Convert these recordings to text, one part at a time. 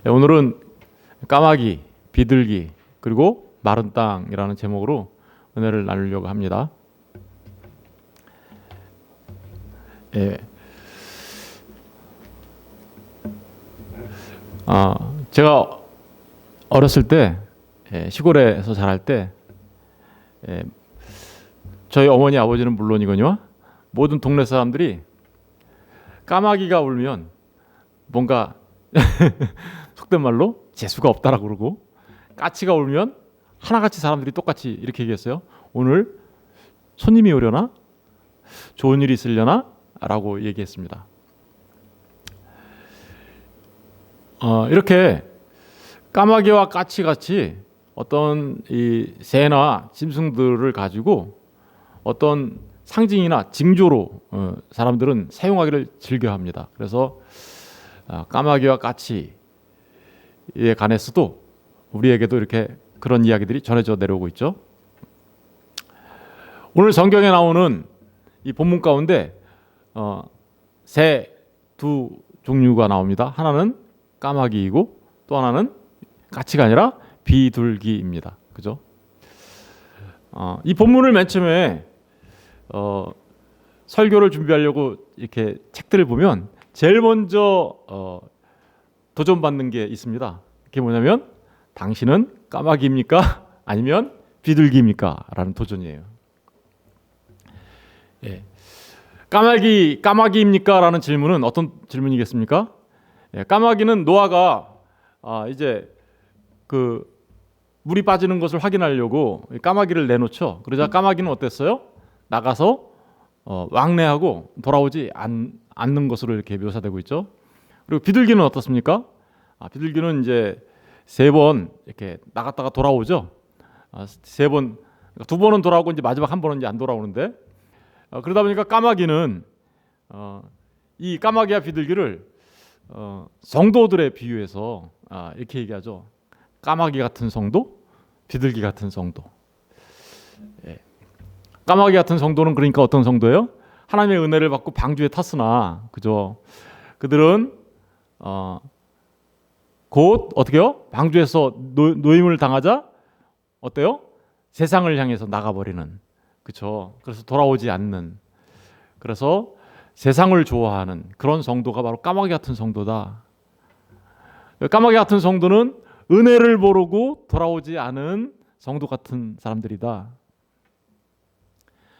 오늘은 까마귀, 비둘기, 그리고 마른 땅이라는 제목으로 은혜를 나누려고 합니다. 예. 제가 어렸을 때 시골에서 자랄 때 저희 어머니 아버지는 물론이거니와 모든 동네 사람들이 까마귀가 울면 뭔가 속된 말로 재수가 없다라고 그러고, 까치가 울면 하나같이 사람들이 똑같이 이렇게 얘기했어요. 오늘 손님이 오려나? 좋은 일이 있으려나? 라고 얘기했습니다. 이렇게 까마귀와 까치같이 어떤 이 새나 짐승들을 가지고 어떤 상징이나 징조로 사람들은 사용하기를 즐겨합니다. 그래서 까마귀와 까치에 관해서도 우리에게도 이렇게 그런 이야기들이 전해져 내려오고 있죠. 오늘 성경에 나오는 이 본문 가운데 새 두 종류가 나옵니다. 하나는 까마귀이고 또 하나는 까치가 아니라 비둘기입니다. 그죠? 이 본문을 맨 처음에 설교를 준비하려고 이렇게 책들을 보면 제일 먼저 도전받는 게 있습니다. 그게 뭐냐면 당신은 까마귀입니까? 아니면 비둘기입니까? 라는 도전이에요. 예. 까마귀입니까? 라는 질문은 어떤 질문이겠습니까? 예, 까마귀는 노아가 이제 그 물이 빠지는 것을 확인하려고 까마귀를 내놓죠. 그러자 까마귀는 어땠어요? 나가서 왕래하고 돌아오지 않는 것으로 이렇게 묘사되고 있죠. 그리고 비둘기는 어떻습니까? 비둘기는 이제 3번 이렇게 나갔다가 돌아오죠. 3번, 그러니까 2번은 돌아오고 이제 마지막 한 번은 이제 안 돌아오는데, 그러다 보니까 까마귀는 이 까마귀와 비둘기를 성도들에 비유해서 이렇게 얘기하죠. 까마귀 같은 성도, 비둘기 같은 성도. 예. 까마귀 같은 성도는 그러니까 어떤 성도예요? 하나님의 은혜를 받고 방주에 탔으나, 그죠? 그들은 곧 어떻게요? 방주에서 노임을 당하자 어때요? 세상을 향해서 나가버리는, 그렇죠? 그래서 돌아오지 않는, 그래서 세상을 좋아하는 그런 성도가 바로 까마귀 같은 성도다. 까마귀 같은 성도는 은혜를 모르고 돌아오지 않은 성도 같은 사람들이다.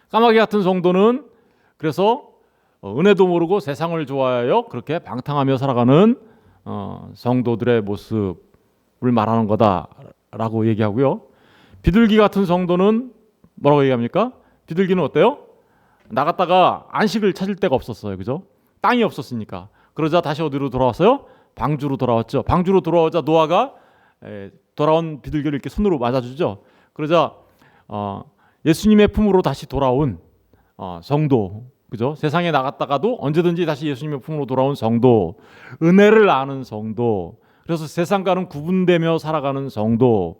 까마귀 같은 성도는 그래서 은혜도 모르고 세상을 좋아하여 그렇게 방탕하며 살아가는 성도들의 모습을 말하는 거다라고 얘기하고요. 비둘기 같은 성도는 뭐라고 얘기합니까? 비둘기는 어때요? 나갔다가 안식을 찾을 데가 없었어요. 그죠? 땅이 없었으니까. 그러자 다시 어디로 돌아왔어요? 방주로 돌아왔죠. 방주로 돌아오자 노아가 돌아온 비둘기를 이렇게 손으로 맞아주죠. 그러자 예수님의 품으로 다시 돌아온 성도, 그죠? 세상에 나갔다가도 언제든지 다시 예수님의 품으로 돌아온 성도, 은혜를 아는 성도, 그래서 세상과는 구분되며 살아가는 성도를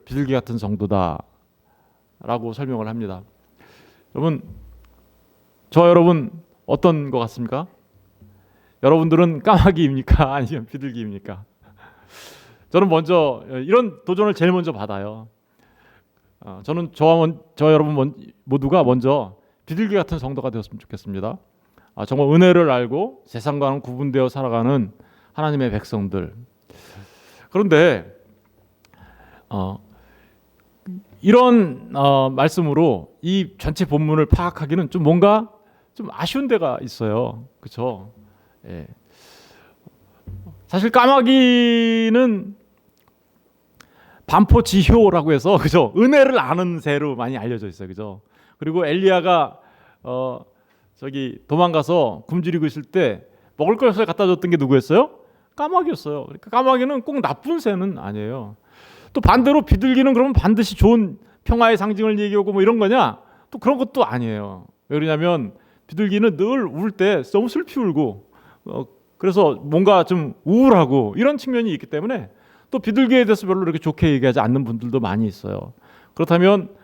비둘기 같은 성도다라고 설명을 합니다. 여러분, 여러분 어떤 것 같습니까? 여러분들은 까마귀입니까? 아니면 비둘기입니까? 저는 먼저 이런 도전을 제일 먼저 받아요. 저는 저 여러분 모두가 먼저 비둘기 같은 성도가 되었으면 좋겠습니다. 정말 은혜를 알고 세상과는 구분되어 살아가는 하나님의 백성들. 그런데 이런 말씀으로 이 전체 본문을 파악하기는 좀 뭔가 좀 아쉬운 데가 있어요. 그렇죠? 예. 사실 까마귀는 반포지효라고 해서, 그죠? 은혜를 아는 새로 많이 알려져 있어요. 그죠? 그리고 엘리야가 저기 도망가서 굶주리고 있을 때 먹을 것을 갖다 줬던 게 누구였어요? 까마귀였어요. 그러니까 까마귀는 꼭 나쁜 새는 아니에요. 또 반대로 비둘기는 그러면 반드시 좋은 평화의 상징을 얘기하고 뭐 이런 거냐? 또 그런 것도 아니에요. 왜 그러냐면 비둘기는 늘 울 때 너무 슬피 울고 그래서 뭔가 좀 우울하고 이런 측면이 있기 때문에 또 비둘기에 대해서 별로 이렇게 좋게 얘기하지 않는 분들도 많이 있어요. 그렇다면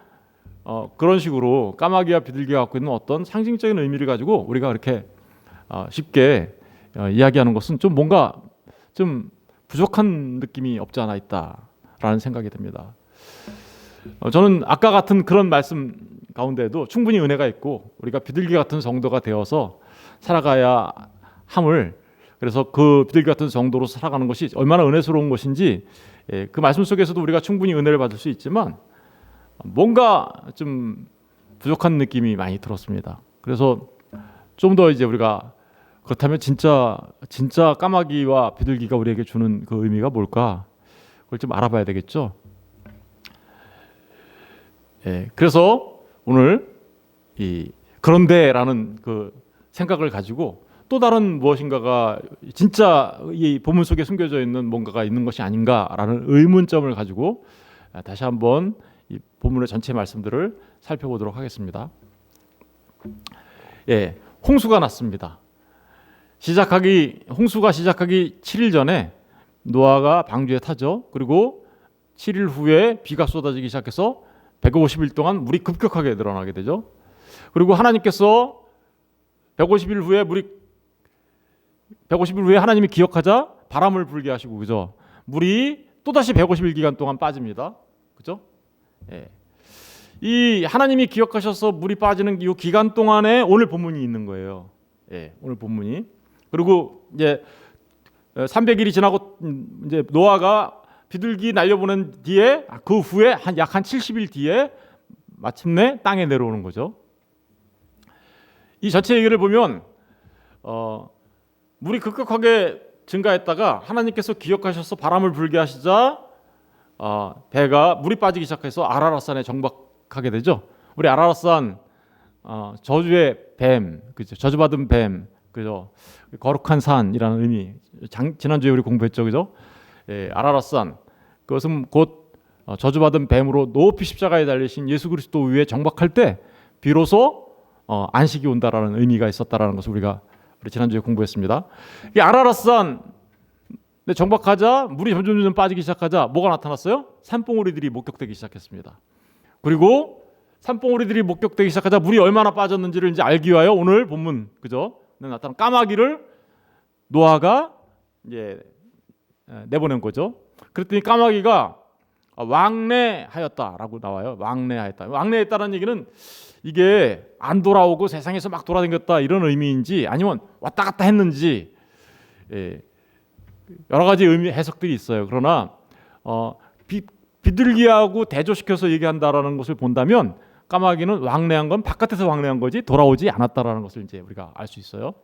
그런 식으로 까마귀와 비둘기가 갖고 있는 어떤 상징적인 의미를 가지고 우리가 그렇게 쉽게 이야기하는 것은 좀 뭔가 좀 부족한 느낌이 없지 않아 있다라는 생각이 듭니다. 저는 아까 같은 그런 말씀 가운데도 충분히 은혜가 있고 우리가 비둘기 같은 성도가 되어서 살아가야 함을, 그래서 그 비둘기 같은 성도로 살아가는 것이 얼마나 은혜스러운 것인지 그 말씀 속에서도 우리가 충분히 은혜를 받을 수 있지만 뭔가 좀 부족한 느낌이 많이 들었습니다. 그래서 좀 더 이제 우리가 그렇다면 진짜 까마귀와 비둘기가 우리에게 주는 그 의미가 뭘까? 그걸 좀 알아봐야 되겠죠. 그래서 오늘 이 그런데라는 그 생각을 가지고 또 다른 무엇인가가 진짜 이 본문 속에 숨겨져 있는 뭔가가 있는 것이 아닌가라는 의문점을 가지고 다시 한번 이 본문의 전체 말씀들을 살펴보도록 하겠습니다. 홍수가 났습니다. 홍수가 시작하기 7일 전에 노아가 방주에 타죠. 그리고 7일 후에 비가 쏟아지기 시작해서 150일 동안 물이 급격하게 늘어나게 되죠. 그리고 하나님께서 150일 후에 하나님이 기억하자 바람을 불게 하시고, 그죠? 물이 또다시 150일 기간 동안 빠집니다. 그죠? 이 하나님이 기억하셔서 물이 빠지는 이 기간 동안에 오늘 본문이 있는 거예요. 오늘 본문이. 그리고 이제 300일이 지나고 이제 노아가 비둘기 날려보낸 뒤에 그 후에 약 한 70일 뒤에 마침내 땅에 내려오는 거죠. 이 전체 얘기를 보면 물이 급격하게 증가했다가 하나님께서 기억하셔서 바람을 불게 하시자 배가 물이 빠지기 시작해서 아라랏산에 정박하게 되죠. 우리 아라랏산 저주의 뱀, 그죠? 저주받은 뱀, 그죠? 거룩한 산이라는 의미. 지난주에 우리 공부했죠, 그죠? 아라랏산, 그것은 곧 저주받은 뱀으로 높이 십자가에 달리신 예수 그리스도 위에 정박할 때 비로소 안식이 온다라는 의미가 있었다라는 것을 우리 지난주에 공부했습니다. 이 아라랏산 정박하자 물이 점점 빠지기 시작하자 뭐가 나타났어요? 산봉우리들이 목격되기 시작했습니다. 그리고 산봉우리들이 목격되기 시작하자 물이 얼마나 빠졌는지를 이제 알기 위하여 오늘 본문, 그죠? 나타난 까마귀를 노아가 이제 내보낸 거죠. 그랬더니 까마귀가 왕래하였다라고 나와요. 왕래하였다. 왕래했다는 얘기는 이게 안 돌아오고 세상에서 막 돌아다녔다 이런 의미인지 아니면 왔다 갔다 했는지 여러 가지 의미 해석들이 있어요. 그러나 비둘기하고 대조시켜서 얘기한다라는 것을 본다면 까마귀는 왕래한 건 바깥에서 왕래한 거지 돌아오지 않았다라는 것을 이제 우리가 알 수 있어요.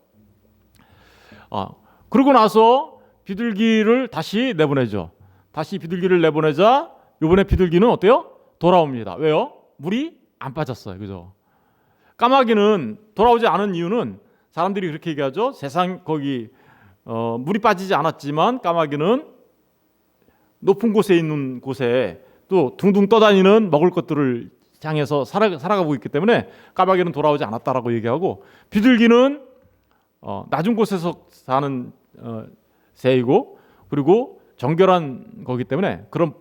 그러고 나서 비둘기를 다시 내보내죠. 다시 비둘기를 내보내자 이번에 비둘기는 어때요? 돌아옵니다. 왜요? 물이 안 빠졌어요. 그죠? 까마귀는 돌아오지 않은 이유는 사람들이 그렇게 얘기하죠. 세상 거기 물이 빠지지 않았지만 까마귀는 높은 곳에 있는 곳에 또 둥둥 떠다니는 먹을 것들을 향해서 살아가고 있기 때문에 까마귀는 돌아오지 않았다라고 얘기하고, 비둘기는 낮은 곳에서 사는 새이고 그리고 정결한 거기 때문에 그런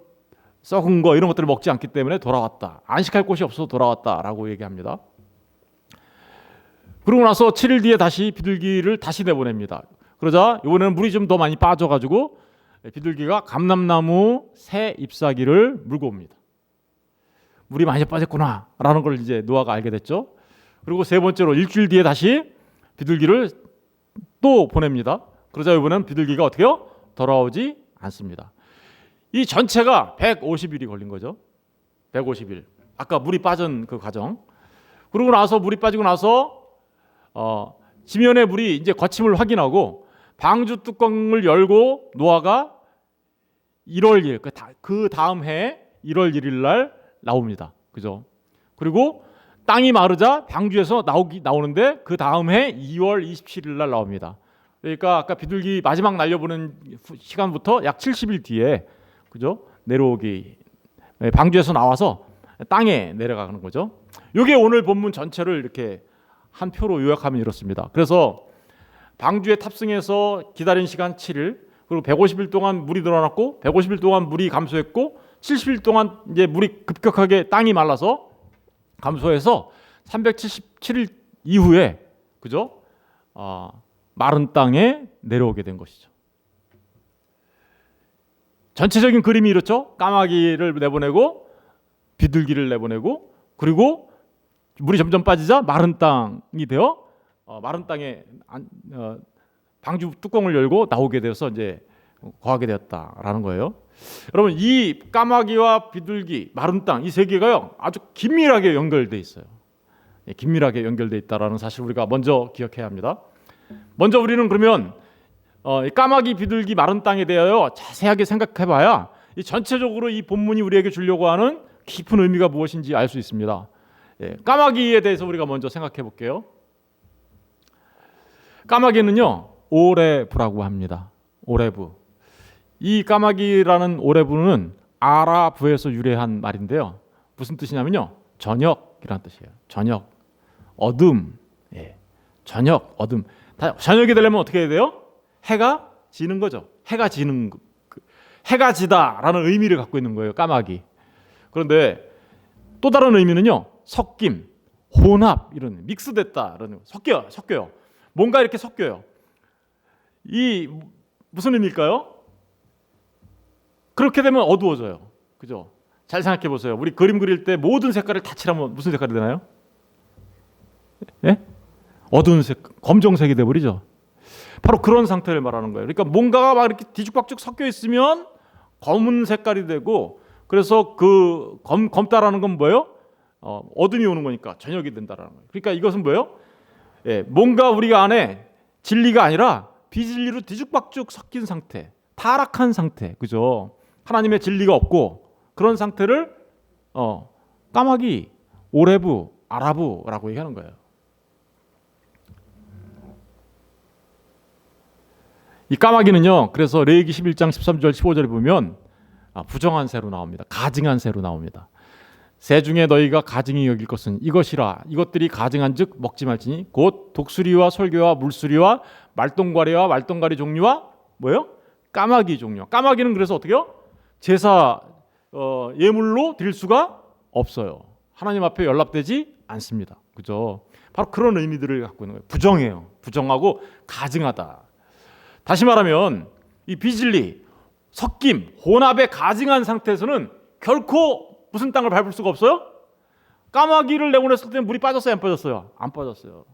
썩은 거 이런 것들을 먹지 않기 때문에 돌아왔다. 안식할 곳이 없어서 돌아왔다라고 얘기합니다. 그러고 나서 7일 뒤에 다시 비둘기를 다시 내보냅니다. 그러자 이번에는 물이 좀 더 많이 빠져가지고 비둘기가 감람나무 새 잎사귀를 물고 옵니다. 물이 많이 빠졌구나라는 걸 이제 노아가 알게 됐죠. 그리고 세 번째로 일주일 뒤에 다시 비둘기를 또 보냅니다. 그러자 이번에는 비둘기가 어떻게 해요? 돌아오지 않습니다. 이 전체가 150일이 걸린 거죠. 150일. 아까 물이 빠진 그 과정. 그러고 나서 물이 빠지고 나서 지면의 물이 이제 거침을 확인하고 방주 뚜껑을 열고 노아가 1월 1일 그 다음 해 1월 1일 날 나옵니다. 그죠? 그리고 땅이 마르자 방주에서 나오는데 그 다음 해 2월 27일 날 나옵니다. 그러니까 아까 비둘기 마지막 날려보는 시간부터 약 70일 뒤에, 그죠? 내려오기 방주에서 나와서 땅에 내려가는 거죠. 이게 오늘 본문 전체를 이렇게 한 표로 요약하면 이렇습니다. 그래서 방주에 탑승해서 기다린 시간 7일, 그리고 150일 동안 물이 늘어났고 150일 동안 물이 감소했고 70일 동안 이제 물이 급격하게 땅이 말라서 감소해서 377일 이후에, 그죠? 마른 땅에 내려오게 된 것이죠. 전체적인 그림이 이렇죠. 까마귀를 내보내고 비둘기를 내보내고 그리고 물이 점점 빠지자 마른 땅이 되어 마른 땅에 방주 뚜껑을 열고 나오게 되어서 이제 거하게 되었다라는 거예요. 여러분, 이 까마귀와 비둘기, 마른 땅 이 세 개가요 아주 긴밀하게 연결돼 있어요. 긴밀하게 연결돼 있다라는 사실 우리가 먼저 기억해야 합니다. 먼저 우리는 그러면 이 까마귀, 비둘기, 마른 땅에 대하여 자세하게 생각해봐야 이 전체적으로 이 본문이 우리에게 주려고 하는 깊은 의미가 무엇인지 알 수 있습니다. 까마귀에 대해서 우리가 먼저 생각해 볼게요. 까마귀는요 오레부라고 합니다. 오레부. 이 까마귀라는 오레부는 아라부에서 유래한 말인데요. 무슨 뜻이냐면요 저녁이라는 뜻이에요. 저녁, 어둠. 저녁, 어둠. 저녁이 되려면 어떻게 해야 돼요? 해가 지는 거죠. 해가 지는, 해가 지다라는 의미를 갖고 있는 거예요, 까마귀. 그런데 또 다른 의미는요, 섞임, 혼합, 이런 믹스됐다라는, 섞여요. 뭔가 이렇게 섞여요. 이 무슨 의미일까요? 그렇게 되면 어두워져요. 그죠? 잘 생각해 보세요. 우리 그림 그릴 때 모든 색깔을 다 칠하면 무슨 색깔이 되나요? 예? 어두운 색, 검정색이 돼 버리죠. 바로 그런 상태를 말하는 거예요. 그러니까 뭔가가 막 이렇게 뒤죽박죽 섞여 있으면 검은 색깔이 되고, 그래서 그 검다라는 건 뭐예요? 어둠이 오는 거니까 저녁이 된다라는 거예요. 그러니까 이것은 뭐예요? 뭔가 우리가 안에 진리가 아니라 비진리로 뒤죽박죽 섞인 상태, 타락한 상태, 그죠? 하나님의 진리가 없고 그런 상태를 까마귀, 오레부, 아라부라고 얘기하는 거예요. 이 까마귀는요, 그래서 레위기 11장 13절 15절에 보면 부정한 새로 나옵니다. 가증한 새로 나옵니다. 새 중에 너희가 가증히 여길 것은 이것이라. 이것들이 가증한즉 먹지 말지니 곧 독수리와 솔개와 물수리와 말똥과리와 말똥가리 종류와 뭐예요? 까마귀 종류. 까마귀는 그래서 어떻게요? 제사 예물로 드릴 수가 없어요. 하나님 앞에 연락되지 않습니다. 그죠? 바로 그런 의미들을 갖고 있는 거예요. 부정해요. 부정하고 가증하다. 다시 말하면 이 비진리, 섞임, 혼합에 가증한 상태에서는 결코 무슨 땅을 밟을 수가 없어요? 까마귀를 내보냈을 때 물이 빠졌어요, 안 빠졌어요? 안 빠졌어요.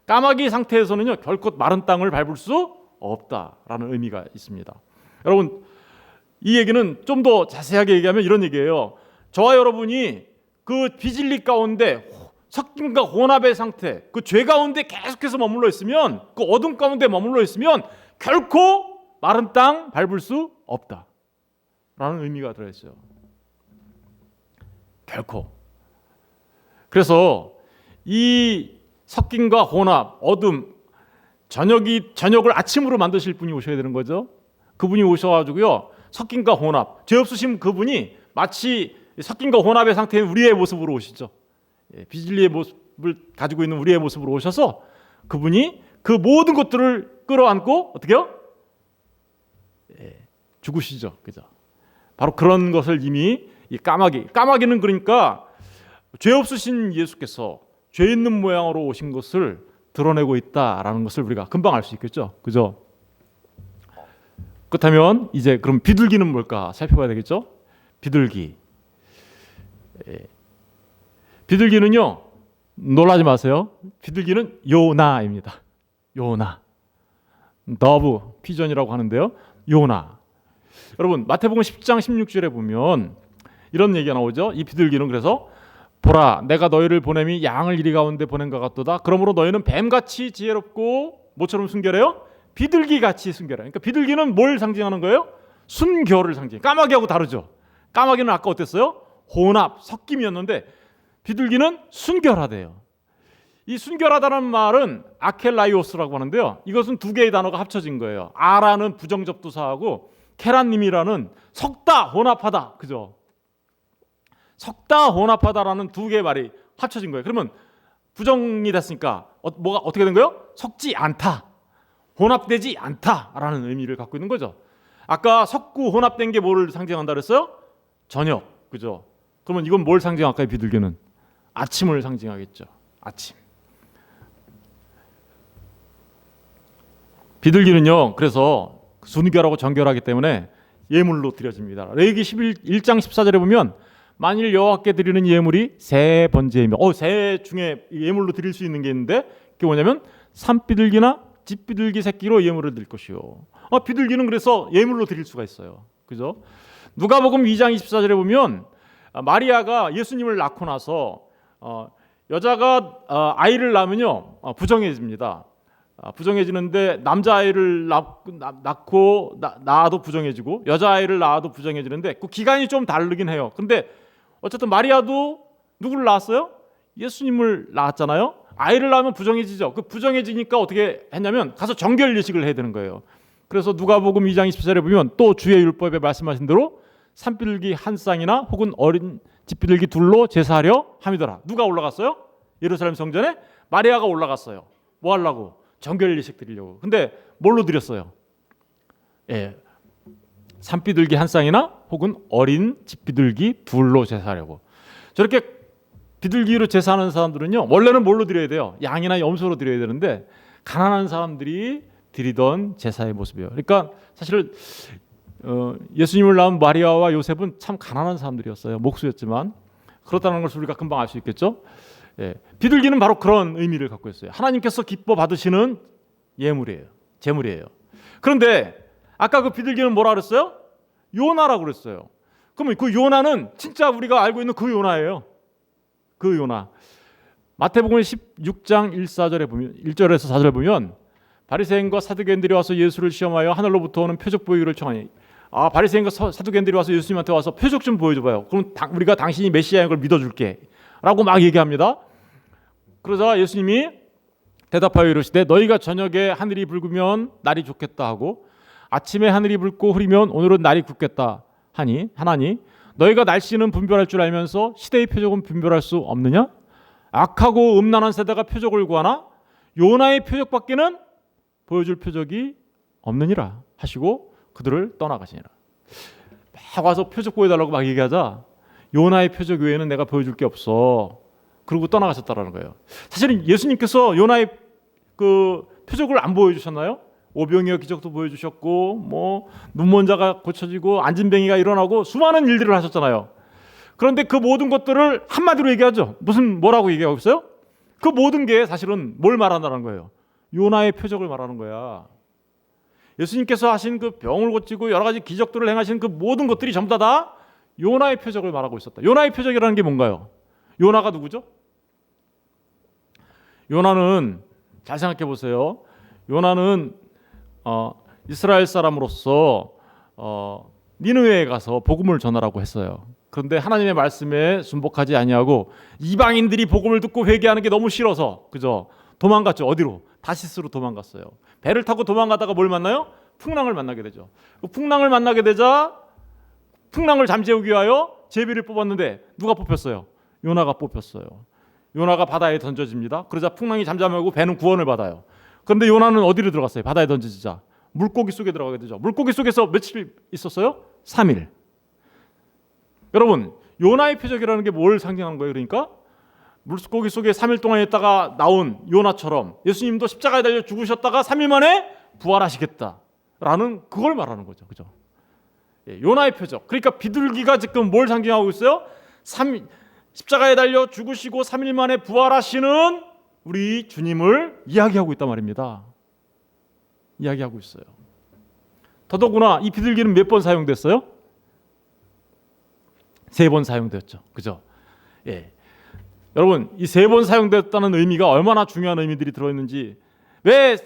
까마귀 상태에서는요 결코 마른 땅을 밟을 수 없다라는 의미가 있습니다. 여러분, 이 얘기는 좀 더 자세하게 얘기하면 이런 얘기예요. 저와 여러분이 그 비진리 가운데 섞임과 혼합의 상태, 그 죄 가운데 계속해서 머물러 있으면, 그 어둠 가운데 머물러 있으면 결코 마른 땅 밟을 수 없다라는 의미가 들어있어요. 결코. 그래서 이 섞임과 혼합, 어둠, 저녁을 아침으로 만드실 분이 오셔야 되는 거죠. 그분이 오셔가지고요, 섞임과 혼합, 죄 없으신 그분이 마치 섞임과 혼합의 상태인 우리의 모습으로 오시죠. 비진리의 모습을 가지고 있는 우리의 모습으로 오셔서 그분이 그 모든 것들을 끌어안고 어떻게요? 죽으시죠, 그죠? 바로 그런 것을 이미 이 까마귀는 그러니까 죄 없으신 예수께서 죄 있는 모양으로 오신 것을 드러내고 있다라는 것을 우리가 금방 알 수 있겠죠, 그죠? 그렇다면 이제 그럼 비둘기는 뭘까 살펴봐야 되겠죠? 비둘기는요, 놀라지 마세요. 비둘기는 요나입니다. 요나. 더브 피전이라고 하는데요. 요나. 여러분, 마태복음 10장 16절에 보면 이런 얘기가 나오죠. 이 비둘기는 그래서 보라, 내가 너희를 보냄이 양을 이리 가운데 보낸 것 같도다. 그러므로 너희는 뱀같이 지혜롭고 뭐처럼 순결해요? 비둘기같이 순결해요. 그러니까 비둘기는 뭘 상징하는 거예요? 순결을 상징해요. 까마귀하고 다르죠. 까마귀는 아까 어땠어요? 혼합, 섞임이었는데 비둘기는 순결하대요. 이 순결하다는 말은 아켈라이오스라고 하는데요. 이것은 두 개의 단어가 합쳐진 거예요. 아라는 부정접두사하고 케라님이라는 섞다, 혼합하다. 그죠? 섞다, 혼합하다라는 두 개의 말이 합쳐진 거예요. 그러면 부정이 됐으니까 뭐가 어떻게 된 거예요? 섞지 않다, 혼합되지 않다라는 의미를 갖고 있는 거죠. 아까 섞고 혼합된 게 뭐를 상징한다 그랬어요? 저녁. 그죠? 그러면 이건 뭘 상징할까요? 비둘기는 아침을 상징하겠죠. 아침. 비둘기는요, 그래서 순결하고 정결하기 때문에 예물로 드려집니다. 레위기 1장 14절에 보면 만일 여호와께 드리는 예물이 새 번제이며 새 중에 예물로 드릴 수 있는 게 있는데 그게 뭐냐면 산비둘기나 집비둘기 새끼로 예물을 드릴 것이요. 비둘기는 그래서 예물로 드릴 수가 있어요. 그죠? 누가복음 2장 24절에 보면 마리아가 예수님을 낳고 나서 여자가 아이를 낳으면요 부정해집니다. 부정해지는데 남자아이를 낳고 낳아도 부정해지고 여자아이를 낳아도 부정해지는데 그 기간이 좀 다르긴 해요. 근데 어쨌든 마리아도 누구를 낳았어요? 예수님을 낳았잖아요. 아이를 낳으면 부정해지죠. 그 부정해지니까 어떻게 했냐면 가서 정결 예식을 해야 되는 거예요. 그래서 누가복음 2장 24절에 보면 또 주의 율법에 말씀하신 대로 산비둘기 한 쌍이나 혹은 어린 집비둘기 둘로 제사하려 함이더라. 누가 올라갔어요? 예루살렘 성전에 마리아가 올라갔어요. 뭐 하려고? 정결 예식 드리려고. 근데 뭘로 드렸어요? 산비둘기 한 쌍이나 혹은 어린 집비둘기 둘로 제사하려고. 저렇게 비둘기로 제사하는 사람들은요 원래는 뭘로 드려야 돼요? 양이나 염소로 드려야 되는데 가난한 사람들이 드리던 제사의 모습이에요. 그러니까 사실 예수님을 낳은 마리아와 요셉은 참 가난한 사람들이었어요. 목수였지만 그렇다는 것을 우리가 금방 알 수 있겠죠. 비둘기는 바로 그런 의미를 갖고 있어요. 하나님께서 기뻐 받으시는 예물이에요. 제물이에요. 그런데 아까 그 비둘기는 뭐라 그랬어요? 요나라고 그랬어요. 그러면 그 요나는 진짜 우리가 알고 있는 그 요나예요. 그 요나. 마태복음 16장 1절에서 4절에 보면 바리새인과 사두개인들이 와서 예수를 시험하여 하늘로부터 오는 표적 보이기를 청하니 바리새인과 사두개인들이 와서 예수님한테 와서 표적 좀 보여줘봐요. 그럼 우리가 당신이 메시아인 걸 믿어줄게 라고 막 얘기합니다. 그러자 예수님이 대답하여 이르시되 너희가 저녁에 하늘이 붉으면 날이 좋겠다 하고 아침에 하늘이 붉고 흐리면 오늘은 날이 굳겠다 하나니 너희가 날씨는 분별할 줄 알면서 시대의 표적은 분별할 수 없느냐? 악하고 음란한 세대가 표적을 구하나 요나의 표적밖에는 보여줄 표적이 없느니라 하시고 그들을 떠나가시니라. 막 와서 표적 보여달라고 막 얘기하자 요나의 표적 외에는 내가 보여줄 게 없어. 그러고 떠나가셨다라는 거예요. 사실은 예수님께서 요나의 그 표적을 안 보여주셨나요? 오병이어 기적도 보여주셨고 뭐 눈먼 자가 고쳐지고 앉은 뱅이가 일어나고 수많은 일들을 하셨잖아요. 그런데 그 모든 것들을 한마디로 얘기하죠. 뭐라고 얘기하고 있어요? 그 모든 게 사실은 뭘 말한다는 거예요? 요나의 표적을 말하는 거야. 예수님께서 하신 그 병을 고치고 여러 가지 기적들을 행하신 그 모든 것들이 전부 다 요나의 표적을 말하고 있었다. 요나의 표적이라는 게 뭔가요? 요나가 누구죠? 요나는 잘 생각해 보세요. 요나는 이스라엘 사람으로서 니느웨에 가서 복음을 전하라고 했어요. 그런데 하나님의 말씀에 순복하지 아니하고 이방인들이 복음을 듣고 회개하는 게 너무 싫어서 그죠? 도망갔죠. 어디로? 다시스로 도망갔어요. 배를 타고 도망가다가 뭘 만나요? 풍랑을 만나게 되죠. 그 풍랑을 만나게 되자 풍랑을 잠재우기 위하여 제비를 뽑았는데 누가 뽑혔어요? 요나가 뽑혔어요. 요나가 바다에 던져집니다. 그러자 풍랑이 잠잠하고 배는 구원을 받아요. 그런데 요나는 어디로 들어갔어요? 바다에 던져지자 물고기 속에 들어가게 되죠. 물고기 속에서 며칠 있었어요? 3일. 여러분 요나의 표적이라는 게 뭘 상징하는 거예요? 그러니까 물고기 속에 3일 동안 있다가 나온 요나처럼 예수님도 십자가에 달려 죽으셨다가 3일 만에 부활하시겠다라는 그걸 말하는 거죠. 그죠? 요나의 표적. 그러니까 비둘기가 지금 뭘 상징하고 있어요? 십자가에 달려 죽으시고 3일 만에 부활하시는 우리 주님을 이야기하고 있단 말입니다. 이야기하고 있어요. 더더구나 이 비둘기는 몇 번 사용됐어요? 3번 사용되었죠. 그죠? 여러분 이 3번 사용됐다는 의미가 얼마나 중요한 의미들이 들어있는지 왜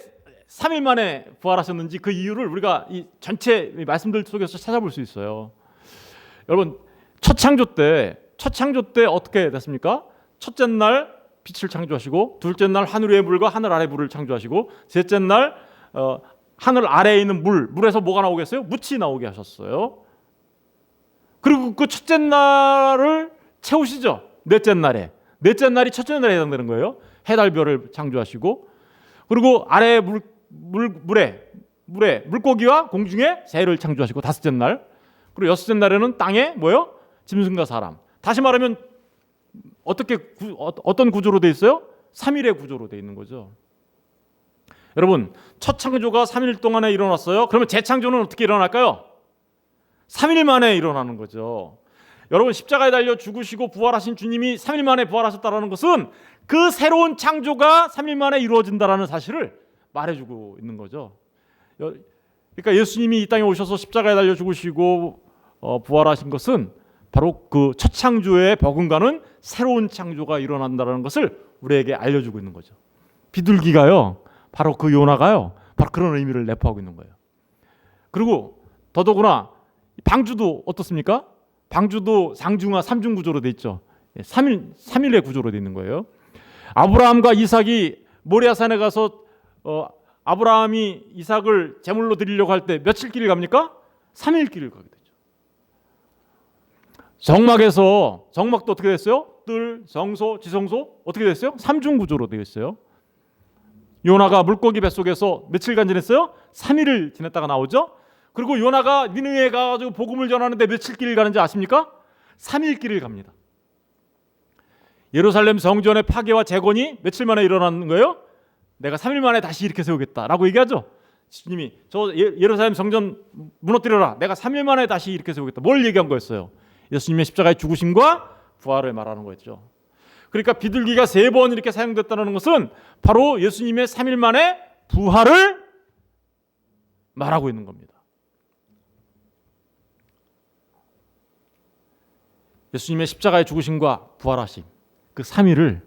3일 만에 부활하셨는지 그 이유를 우리가 이 전체 말씀들 속에서 찾아볼 수 있어요. 여러분 첫 창조 때 어떻게 됐습니까? 첫째 날 빛을 창조하시고 둘째 날 하늘 위의 물과 하늘 아래 물을 창조하시고 셋째 날 하늘 아래에 있는 물에서 뭐가 나오겠어요? 묻이 나오게 하셨어요. 그리고 그 첫째 날을 채우시죠. 넷째 날이 첫째 날에 해당되는 거예요. 해달별을 창조하시고 그리고 아래에 물에 물고기와 공중에 새를 창조하시고 다섯째 날 그리고 여섯째 날에는 땅에 뭐요? 짐승과 사람. 다시 말하면 어떤 구조로 돼 있어요? 3일의 구조로 돼 있는 거죠. 여러분 첫 창조가 3일 동안에 일어났어요. 그러면 재창조는 어떻게 일어날까요? 3일 만에 일어나는 거죠. 여러분, 십자가에 달려 죽으시고 부활하신 주님이 3일 만에 부활하셨다는 것은 그 새로운 창조가 3일 만에 이루어진다는 사실을 말해주고 있는 거죠. 그러니까 예수님이 이 땅에 오셔서 십자가에 달려 죽으시고 부활하신 것은 바로 그 첫 창조의 버금가는 새로운 창조가 일어난다는 것을 우리에게 알려주고 있는 거죠. 비둘기가요, 바로 그 요나가요, 바로 그런 의미를 내포하고 있는 거예요. 그리고 더더구나 방주도 어떻습니까? 방주도 상중하 3중 구조로 돼 있죠. 3일의 구조로 돼 있는 거예요. 아브라함과 이삭이 모리아산에 가서 아브라함이 이삭을 제물로 드리려고 할 때 며칠 길을 갑니까? 3일 길을 가게 되죠. 정막도 어떻게 됐어요? 뜰, 성소, 지성소 어떻게 됐어요? 3중 구조로 되어 있어요. 요나가 물고기 뱃속에서 며칠간 지냈어요? 3일을 지냈다가 나오죠. 그리고 요나가 니느웨에 가가지고 복음을 전하는데 며칠 길을 가는지 아십니까? 3일 길을 갑니다. 예루살렘 성전의 파괴와 재건이 며칠 만에 일어나는 거예요? 내가 3일 만에 다시 일으켜 세우겠다라고 얘기하죠. 주님이 저 예루살렘 성전 무너뜨려라. 내가 3일 만에 다시 일으켜 세우겠다. 뭘 얘기한 거였어요? 예수님의 십자가의 죽으심과 부활을 말하는 거였죠. 그러니까 비둘기가 3번 이렇게 사용됐다는 것은 바로 예수님의 3일 만에 부활을 말하고 있는 겁니다. 예수님의 십자가의 죽으심과 부활하심, 그 3일을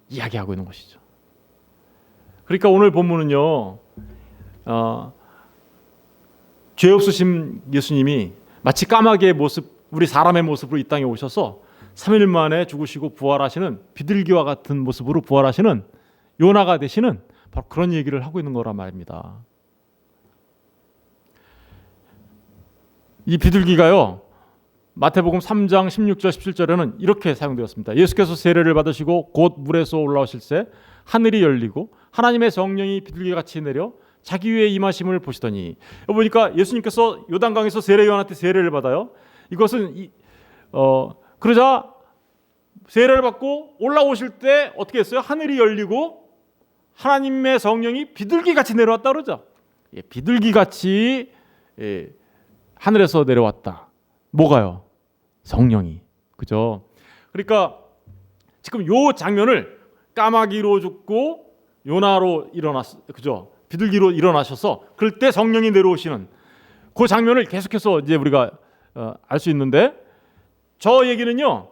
이야기하고 있는 것이죠. 그러니까 오늘 본문은요, 죄 없으신 예수님이 마치 까마귀의 모습, 우리 사람의 모습으로 이 땅에 오셔서 3일 만에 죽으시고 부활하시는, 비둘기와 같은 모습으로 부활하시는 요나가 되시는 바로 그런 얘기를 하고 있는 거란 말입니다. 이 비둘기가요, 마태복음 3장 16절 17절에는 이렇게 사용되었습니다. 예수께서 세례를 받으시고 곧 물에서 올라오실새 하늘이 열리고 하나님의 성령이 비둘기같이 내려 자기 위에 임하심을 보시더니, 보니까 예수님께서 요단강에서 세례요한한테 세례를 받아요. 이것은 그러자 세례를 받고 올라오실 때 어떻게 했어요? 하늘이 열리고 하나님의 성령이 비둘기같이 내려왔다 그러죠. 비둘기같이 하늘에서 내려왔다. 뭐가요? 성령이. 그죠? 그러니까 지금 요 장면을 까마귀로 죽고 요나로 그죠? 비둘기로 일어나셔서 그럴 때 성령이 내려오시는 그 장면을 계속해서 이제 우리가 알 수 있는데, 저 얘기는요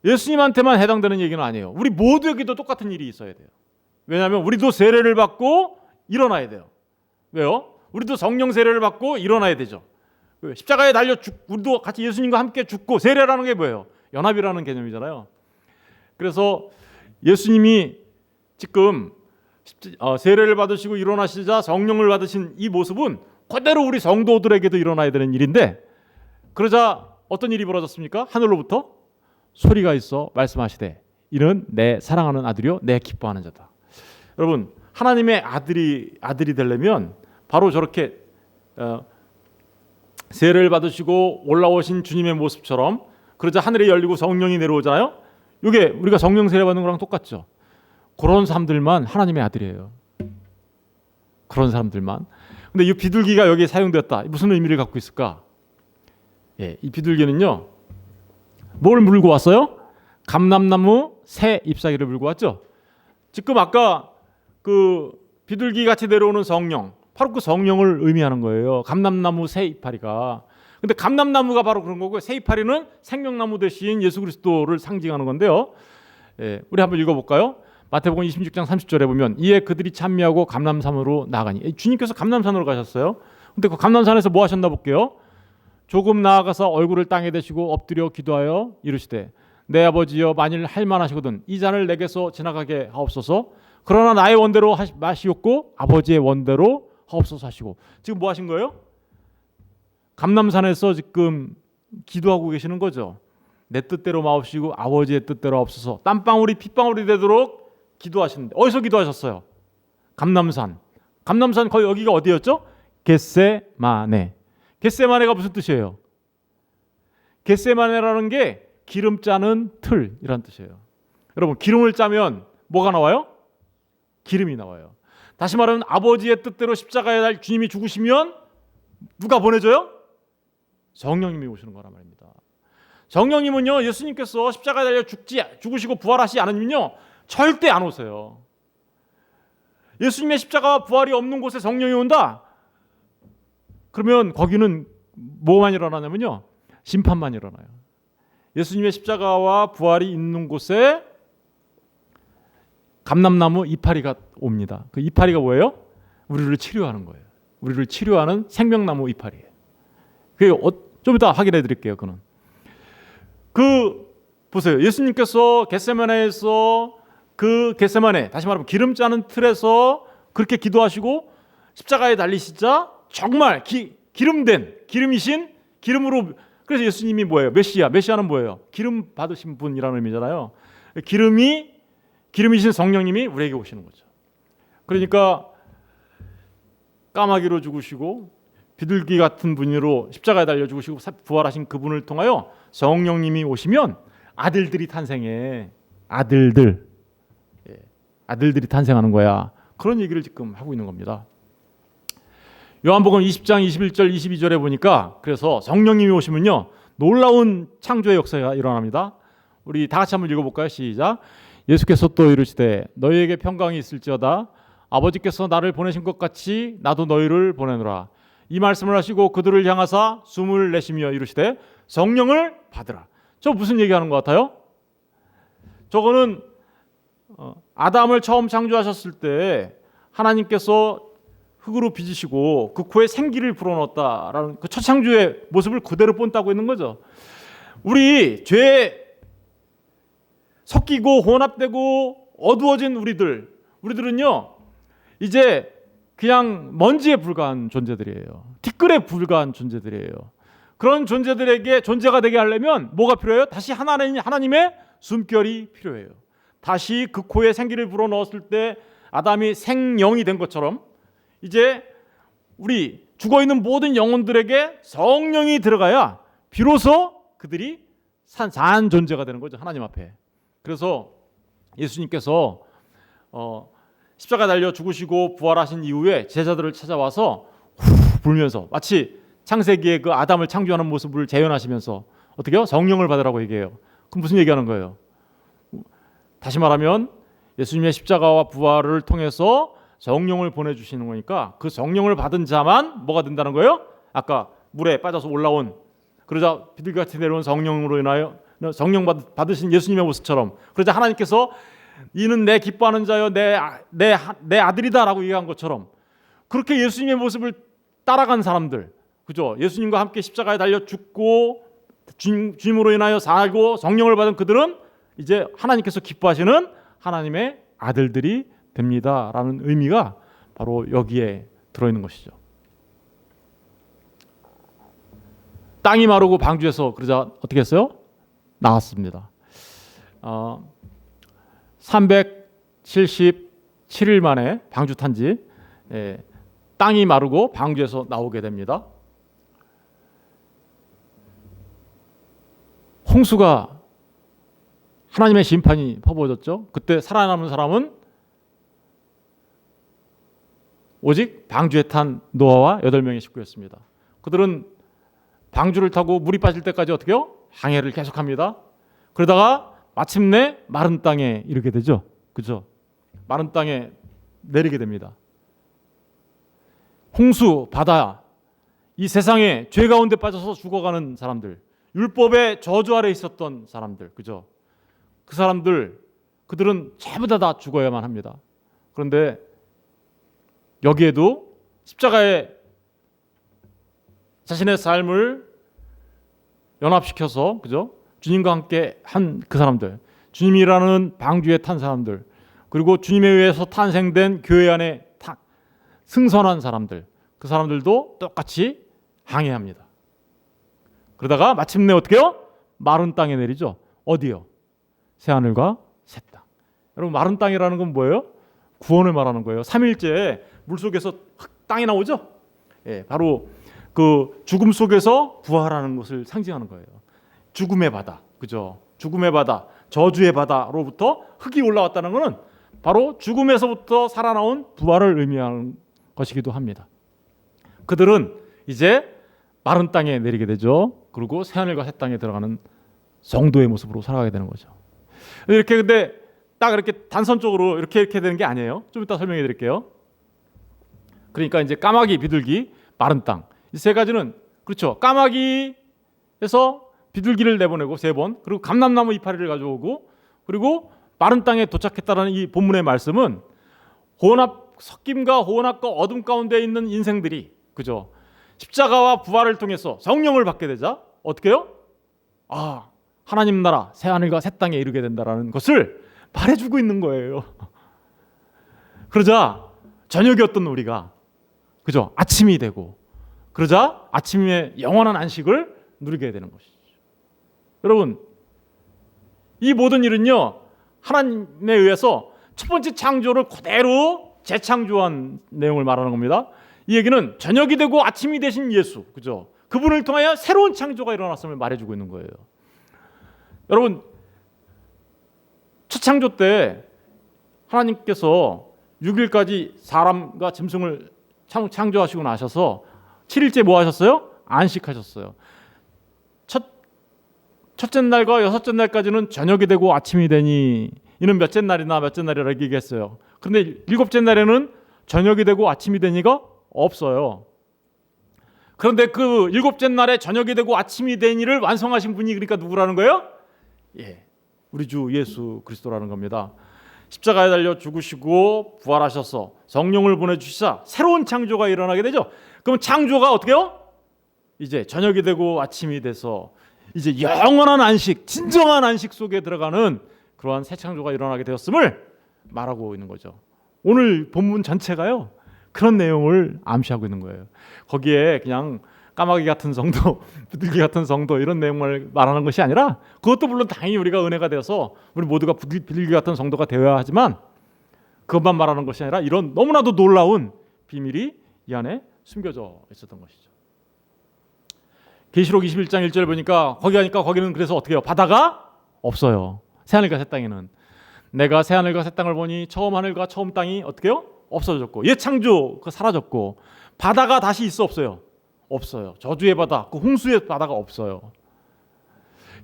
예수님한테만 해당되는 얘기는 아니에요. 우리 모두에게도 똑같은 일이 있어야 돼요. 왜냐하면 우리도 세례를 받고 일어나야 돼요. 왜요? 우리도 성령 세례를 받고 일어나야 되죠. 십자가에 달려 우리도 같이 예수님과 함께 죽고, 세례라는 게 뭐예요? 연합이라는 개념이잖아요. 그래서 예수님이 지금 세례를 받으시고 일어나시자 성령을 받으신 이 모습은 그대로 우리 성도들에게도 일어나야 되는 일인데, 그러자 어떤 일이 벌어졌습니까? 하늘로부터 소리가 있어 말씀하시되 이는 내 사랑하는 아들이요 내 기뻐하는 자다. 여러분, 하나님의 아들이 되려면 바로 저렇게 세례를 받으시고 올라오신 주님의 모습처럼, 그러자 하늘이 열리고 성령이 내려오잖아요. 이게 우리가 성령 세례 받는 거랑 똑같죠. 그런 사람들만 하나님의 아들이에요. 그런 사람들만. 근데 이 비둘기가 여기에 사용되었다. 무슨 의미를 갖고 있을까? 이 비둘기는요, 뭘 물고 왔어요? 감람나무 새 잎사귀를 물고 왔죠. 지금 아까 그 비둘기 같이 내려오는 성령, 바로 그 성령을 의미하는 거예요. 감람나무 새 이파리가. 근데 감람나무가 바로 그런 거고, 새 이파리는 생명나무 대신 예수 그리스도를 상징하는 건데요. 우리 한번 읽어볼까요? 마태복음 26장 30절에 보면 이에 그들이 찬미하고 감람산으로 나가니, 주님께서 감람산으로 가셨어요. 근데 그 감람산에서 뭐 하셨나 볼게요. 조금 나아가서 얼굴을 땅에 대시고 엎드려 기도하여 이르시되 내 아버지여, 만일 할만하시거든 이 잔을 내게서 지나가게 하옵소서. 그러나 나의 원대로 마시옵고 아버지의 원대로 하옵소서 하시고, 지금 뭐 하신 거예요? 감람산에서 지금 기도하고 계시는 거죠. 내 뜻대로 마옵시고 아버지의 뜻대로 하옵소서. 땀방울이 핏방울이 되도록 기도하시는데, 어디서 기도하셨어요? 감람산. 거의 여기가 어디였죠? 겟세마네. 겟세마네가 무슨 뜻이에요? 겟세마네라는 게 기름 짜는 틀이란 뜻이에요. 여러분, 기름을 짜면 뭐가 나와요? 기름이 나와요. 다시 말하면 아버지의 뜻대로 십자가에 달 주님이 죽으시면 누가 보내줘요? 성령님이 오시는 거란 말입니다. 성령님은요, 예수님께서 십자가에 달려 죽으시고 부활하시지 않으면요 절대 안 오세요. 예수님의 십자가와 부활이 없는 곳에 성령이 온다? 그러면 거기는 뭐만 일어나냐면요, 심판만 일어나요. 예수님의 십자가와 부활이 있는 곳에 감람나무 이파리가 옵니다. 그 이파리가 뭐예요? 우리를 치료하는 거예요. 우리를 치료하는 생명나무 이파리예요. 좀 이따 확인해 드릴게요. 그는 보세요. 예수님께서 겟세마네에서 그 겟세마네, 다시 말하면 기름 짜는 틀에서 그렇게 기도하시고 십자가에 달리시자 정말 기름이신 기름으로, 그래서 예수님이 뭐예요? 메시아는 뭐예요? 기름 받으신 분이라는 의미잖아요. 기름이신 성령님이 우리에게 오시는 거죠. 그러니까 까마귀로 죽으시고 비둘기 같은 분으로 십자가에 달려 죽으시고 부활하신 그분을 통하여 성령님이 오시면 아들들이 탄생해. 아들들이 탄생하는 거야. 그런 얘기를 지금 하고 있는 겁니다. 요한복음 20장 21절 22절에 보니까 그래서 성령님이 오시면요 놀라운 창조의 역사가 일어납니다. 우리 다 같이 한번 읽어볼까요? 시작. 예수께서 또 이르시되 너희에게 평강이 있을지어다. 아버지께서 나를 보내신 것 같이 나도 너희를 보내노라. 이 말씀을 하시고 그들을 향하사 숨을 내쉬며 이르시되 성령을 받으라. 저 무슨 얘기하는 것 같아요? 저거는 아담을 처음 창조하셨을 때 하나님께서 흙으로 빚으시고 그 코에 생기를 불어넣었다라는 그 첫 창조의 모습을 그대로 본다고 있는 거죠. 우리 죄에 섞이고 혼합되고 어두워진 우리들은요 이제 그냥 먼지에 불과한 존재들이에요. 티끌에 불과한 존재들이에요. 그런 존재들에게 존재가 되게 하려면 뭐가 필요해요? 다시 하나님의 숨결이 필요해요. 다시 그 코에 생기를 불어넣었을 때 아담이 생영이 된 것처럼 이제 우리 죽어있는 모든 영혼들에게 성령이 들어가야 비로소 그들이 산 존재가 되는 거죠. 하나님 앞에. 그래서 예수님께서 십자가에 달려 죽으시고 부활하신 이후에 제자들을 찾아와서 후 불면서 마치 창세기의 그 아담을 창조하는 모습을 재현하시면서 어떻게요? 성령을 받으라고 얘기해요. 그럼 무슨 얘기하는 거예요? 다시 말하면 예수님의 십자가와 부활을 통해서 성령을 보내주시는 거니까 그 성령을 받은 자만 뭐가 된다는 거예요? 아까 물에 빠져서 올라온 그러자 비둘기같이 내려온 성령으로 인하여 성령 받으신 예수님의 모습처럼 그러자 하나님께서 이는 내 기뻐하는 자여 내 아들이다라고 얘기한 것처럼 그렇게 예수님의 모습을 따라간 사람들, 그죠? 예수님과 함께 십자가에 달려 죽고 주님으로 인하여 살고 성령을 받은 그들은 이제 하나님께서 기뻐하시는 하나님의 아들들이 됩니다라는 의미가 바로 여기에 들어있는 것이죠. 땅이 마르고 방주에서 그러자 어떻게 했어요? 나왔습니다. 377일 만에 방주 탄지 땅이 마르고 방주에서 나오게 됩니다. 홍수가 하나님의 심판이 퍼부어졌죠. 그때 살아남은 사람은 오직 방주에 탄 노아와 8명의 식구였습니다. 그들은 방주를 타고 물이 빠질 때까지 어떻게 해요? 항해를 계속합니다. 그러다가 마침내 마른 땅에 이르게 되죠. 그죠? 마른 땅에 내리게 됩니다. 홍수, 바다, 이 세상에 죄 가운데 빠져서 죽어가는 사람들, 율법의 저주 아래 있었던 사람들, 그죠? 그 사람들, 그들은 전부 다 죽어야만 합니다. 그런데 여기에도 십자가에 자신의 삶을 연합시켜서, 그죠? 주님과 함께 한 그 사람들, 주님이라는 방주에 탄 사람들, 그리고 주님에 의해서 탄생된 교회 안에 승선한 사람들, 그 사람들도 똑같이 항해합니다. 그러다가 마침내 어떻게 해요? 마른 땅에 내리죠. 어디요? 새하늘과 새 땅. 여러분, 마른 땅이라는 건 뭐예요? 구원을 말하는 거예요. 3일째 물속에서 땅이 나오죠. 바로 그 죽음 속에서 부활하는 것을 상징하는 거예요. 죽음의 바다, 그죠? 죽음의 바다, 저주의 바다로부터 흙이 올라왔다는 것은 바로 죽음에서부터 살아나온 부활을 의미하는 것이기도 합니다. 그들은 이제 마른 땅에 내리게 되죠. 그리고 새하늘과 새 땅에 들어가는 성도의 모습으로 살아가게 되는 거죠. 이렇게 근데 딱 이렇게 단선적으로 이렇게 되는 게 아니에요. 좀 이따 설명해 드릴게요. 그러니까 이제 까마귀, 비둘기, 마른 땅. 이 세 가지는 그렇죠. 까마귀에서 비둘기를 내보내고 3번, 그리고 감람나무 이파리를 가져오고, 그리고 마른 땅에 도착했다라는 이 본문의 말씀은 섞임과 혼합과 어둠 가운데 있는 인생들이, 그죠? 십자가와 부활을 통해서 성령을 받게 되자 어떻게 해요? 하나님 나라 새 하늘과 새 땅에 이르게 된다라는 것을 말해주고 있는 거예요. 그러자 저녁이었던 우리가, 그죠? 아침이 되고, 그러자 아침에 영원한 안식을 누리게 되는 것이죠. 여러분, 이 모든 일은요, 하나님에 의해서 첫 번째 창조를 그대로 재창조한 내용을 말하는 겁니다. 이 얘기는 저녁이 되고 아침이 되신 예수, 그죠? 그분을 통하여 새로운 창조가 일어났음을 말해주고 있는 거예요. 여러분, 첫 창조 때 하나님께서 6일까지 사람과 짐승을 창조하시고 나셔서 7일째 뭐 하셨어요? 안식하셨어요. 첫째 날과 여섯째 날까지는 저녁이 되고 아침이 되니 이는 몇째 날이나 몇째 날이라 얘기했어요. 그런데 7째 날에는 저녁이 되고 아침이 되니가 없어요. 그런데 그 7째 날에 저녁이 되고 아침이 되니를 완성하신 분이 그러니까 누구라는 거예요? 우리 주 예수 그리스도라는 겁니다. 십자가에 달려 죽으시고 부활하셔서 성령을 보내주시자 새로운 창조가 일어나게 되죠. 그럼 창조가 어떻게 해요? 이제 저녁이 되고 아침이 돼서 이제 영원한 안식, 진정한 안식 속에 들어가는 그러한 새 창조가 일어나게 되었음을 말하고 있는 거죠. 오늘 본문 전체가요, 그런 내용을 암시하고 있는 거예요. 거기에 그냥 까마귀 같은 성도, 비둘기 같은 성도 이런 내용을 말하는 것이 아니라, 그것도 물론 당연히 우리가 은혜가 되어서 우리 모두가 비둘기 같은 성도가 되어야 하지만, 그것만 말하는 것이 아니라 이런 너무나도 놀라운 비밀이 이 안에 숨겨져 있었던 것이죠. 계시록 21장 1절 보니까 거기는 그래서 어떻게 해요? 바다가 없어요. 새하늘과 새 땅에는. 내가 새하늘과 새 땅을 보니 처음 하늘과 처음 땅이 어떻게 해요? 없어졌고, 옛 창조 사라졌고, 바다가 다시 있어 없어요? 없어요. 저주의 바다, 그 홍수의 바다가 없어요.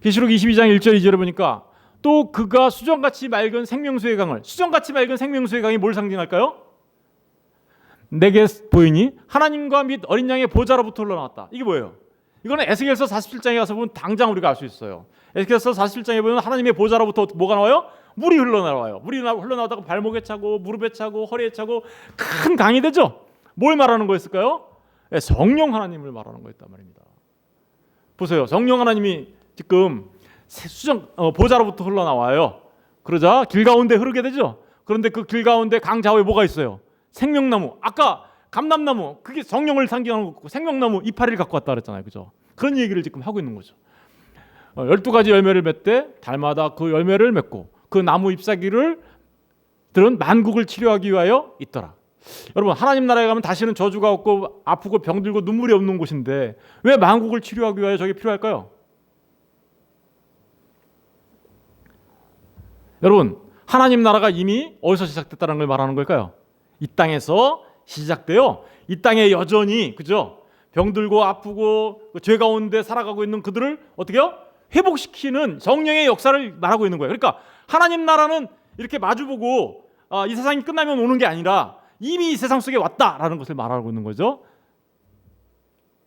계시록 22장 1절 2절에 보니까 또 그가 수정같이 맑은 생명수의 강을, 수정같이 맑은 생명수의 강이 뭘 상징할까요? 내게 보이니 하나님과 및 어린 양의 보좌로부터 흘러나왔다. 이게 뭐예요? 이거는 에스겔서 47장에 가서 보면 당장 우리가 알 수 있어요. 에스겔서 47장에 보면 하나님의 보좌로부터 뭐가 나와요? 물이 흘러나와요. 물이 흘러나오다가 발목에 차고 무릎에 차고 허리에 차고 큰 강이 되죠. 뭘 말하는 거였을까요? 성령 하나님을 말하는 거였단 말입니다. 보세요. 성령 하나님이 지금 보좌로부터 흘러나와요. 그러자 길 가운데 흐르게 되죠. 그런데 그 길 가운데 강 좌우에 뭐가 있어요? 생명나무. 아까 감람나무, 그게 성령을 상징하는 거고, 생명나무 이파리를 갖고 왔다 그랬잖아요. 그죠? 그런 얘기를 지금 하고 있는 거죠. 12가지 열매를 맺되 달마다 그 열매를 맺고 그 나무 잎사귀를 들은 만국을 치료하기 위하여 있더라. 여러분, 하나님 나라에 가면 다시는 저주가 없고 아프고 병들고 눈물이 없는 곳인데 왜 만국을 치료하기 위하여 저게 필요할까요? 여러분, 하나님 나라가 이미 어디서 시작됐다는 걸 말하는 걸까요? 이 땅에서 시작돼요. 이 땅에 여전히, 그죠? 병들고 아프고 죄 가운데 살아가고 있는 그들을 어떻게 해요? 회복시키는 성령의 역사를 말하고 있는 거예요. 그러니까 하나님 나라는 이렇게 마주보고 이 세상이 끝나면 오는 게 아니라 이미 이 세상 속에 왔다라는 것을 말하고 있는 거죠.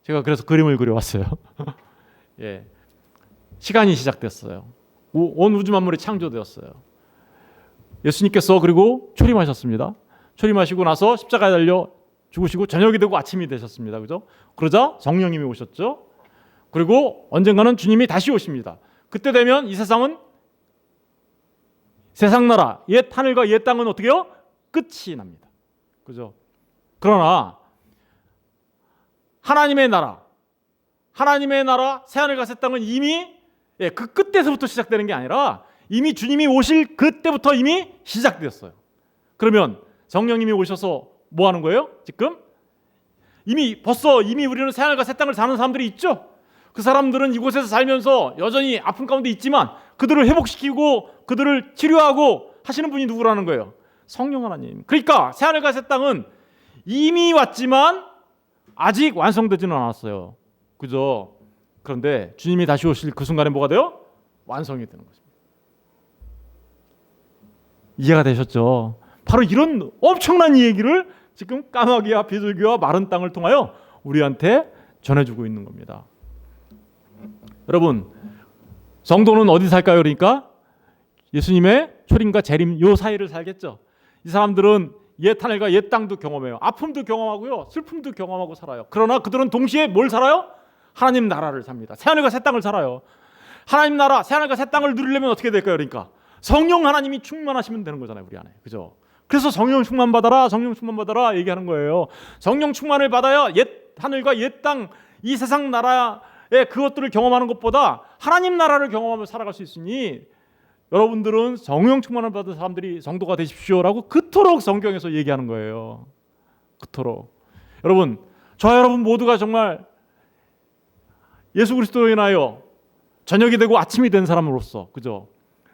제가 그래서 그림을 그려왔어요. 시간이 시작됐어요. 온 우주 만물이 창조되었어요. 예수님께서 그리고 초림하셨습니다. 초림하시고 나서 십자가에 달려 죽으시고 저녁이 되고 아침이 되셨습니다. 그죠? 그러자 성령님이 오셨죠. 그리고 언젠가는 주님이 다시 오십니다. 그때 되면 이 세상은, 세상 나라, 옛 하늘과 옛 땅은 어떻게 해요? 끝이 납니다. 그죠? 그러나 하나님의 나라, 새 하늘과 새 땅은 이미 그 끝에서부터 시작되는 게 아니라 이미 주님이 오실 그때부터 이미 시작되었어요. 그러면 성령님이 오셔서 뭐 하는 거예요? 지금 이미 우리는 새 하늘과 새 땅을 사는 사람들이 있죠. 그 사람들은 이곳에서 살면서 여전히 아픈 가운데 있지만 그들을 회복시키고 그들을 치료하고 하시는 분이 누구라는 거예요? 성령 하나님. 그러니까 새 하늘과 새 땅은 이미 왔지만 아직 완성되지는 않았어요. 그죠? 그런데 주님이 다시 오실 그 순간에 뭐가 돼요? 완성이 되는 것입니다. 이해가 되셨죠? 바로 이런 엄청난 얘기를 지금 까마귀와 비둘기와 마른 땅을 통하여 우리한테 전해주고 있는 겁니다. 여러분, 성도는 어디 살까요? 그러니까 예수님의 초림과 재림 요 사이를 살겠죠. 이 사람들은 옛 하늘과 옛 땅도 경험해요. 아픔도 경험하고요, 슬픔도 경험하고 살아요. 그러나 그들은 동시에 뭘 살아요? 하나님 나라를 삽니다. 새 하늘과 새 땅을 살아요. 하나님 나라, 새 하늘과 새 땅을 누리려면 어떻게 될까요? 그러니까 성령 하나님이 충만하시면 되는 거잖아요, 우리 안에. 그죠? 그래서 성령 충만 받아라, 성령 충만 받아라 얘기하는 거예요. 성령 충만을 받아야 옛 하늘과 옛 땅, 이 세상 나라의 그것들을 경험하는 것보다 하나님 나라를 경험하며 살아갈 수 있으니 여러분들은 성령 충만을 받은 사람들이 성도가 되십시오라고 그토록 성경에서 얘기하는 거예요. 그토록. 여러분, 저와 여러분 모두가 정말 예수 그리스도로 인하여 저녁이 되고 아침이 된 사람으로서, 그죠?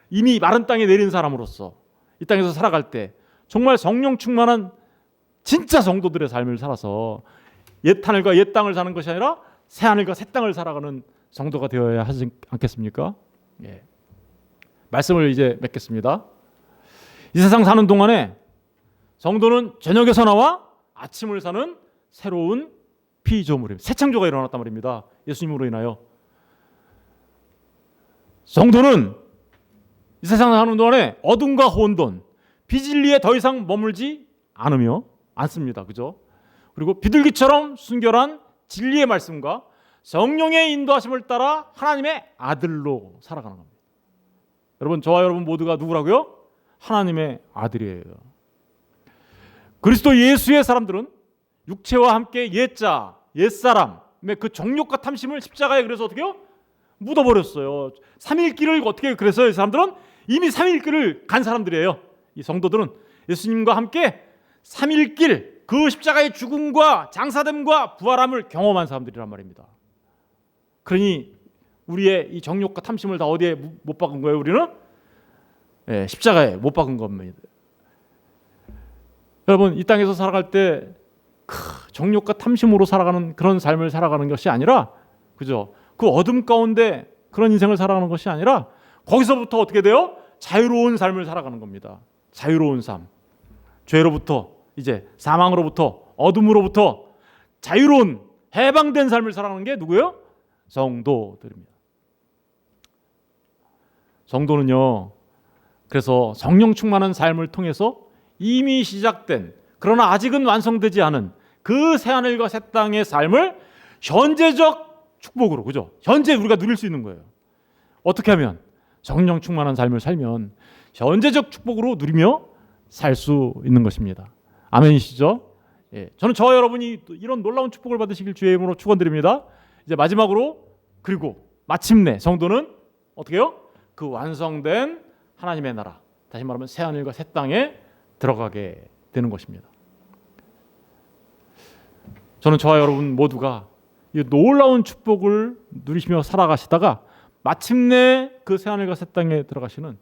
이미 마른 땅에 내린 사람으로서 이 땅에서 살아갈 때 정말 성령 충만한 진짜 성도들의 삶을 살아서 옛 하늘과 옛 땅을 사는 것이 아니라 새 하늘과 새 땅을 살아가는 성도가 되어야 하지 않겠습니까? 예. 말씀을 이제 맺겠습니다. 이 세상 사는 동안에 성도는 저녁에서 나와 아침을 사는 새로운 피조물입니다. 새 창조가 일어났단 말입니다. 예수님으로 인하여. 성도는 이 세상 사는 동안에 어둠과 혼돈, 비진리에 더 이상 머물지 않습니다. 그죠? 그리고 비둘기처럼 순결한 진리의 말씀과 성령의 인도하심을 따라 하나님의 아들로 살아가는 겁니다. 여러분, 저와 여러분 모두가 누구라고요? 하나님의 아들이에요. 그리스도 예수의 사람들은 육체와 함께 옛자, 옛사람의 그 정욕과 탐심을 십자가에 그래서 어떻게 해요? 묻어버렸어요. 3일 길을 어떻게 그래서 이 사람들은 이미 3일 길을 간 사람들이에요. 이 성도들은 예수님과 함께 3일 길, 그 십자가의 죽음과 장사됨과 부활함을 경험한 사람들이란 말입니다. 그러니 우리의 이 정욕과 탐심을 다 어디에 못 박은 거예요? 우리는 십자가에 못 박은 겁니다. 여러분, 이 땅에서 살아갈 때 정욕과 탐심으로 살아가는 그런 삶을 살아가는 것이 아니라, 그죠? 그 어둠 가운데 그런 인생을 살아가는 것이 아니라 거기서부터 어떻게 돼요? 자유로운 삶을 살아가는 겁니다. 자유로운 삶. 죄로부터, 이제 사망으로부터, 어둠으로부터 자유로운 해방된 삶을 살아가는 게 누구예요? 성도들입니다. 성도는요, 그래서 성령 충만한 삶을 통해서 이미 시작된, 그러나 아직은 완성되지 않은 그 새하늘과 새 땅의 삶을 현재적 축복으로, 그죠? 현재 우리가 누릴 수 있는 거예요. 어떻게 하면? 성령 충만한 삶을 살면 현재적 축복으로 누리며 살 수 있는 것입니다. 아멘이시죠? 예, 저는 저와 여러분이 이런 놀라운 축복을 받으시길 주의 이름으로 축원드립니다. 이제 마지막으로, 그리고 마침내 성도는 어떻게 해요? 그 완성된 하나님의 나라, 다시 말하면 새하늘과 새 땅에 들어가게 되는 것입니다. 저는 저와 여러분 모두가 이 놀라운 축복을 누리시며 살아가시다가 마침내 그 새하늘과 새 땅에 들어가시는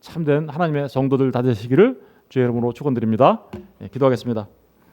참된 하나님의 성도들 다 되시기를 주의 이름으로 축원드립니다. 예, 기도하겠습니다.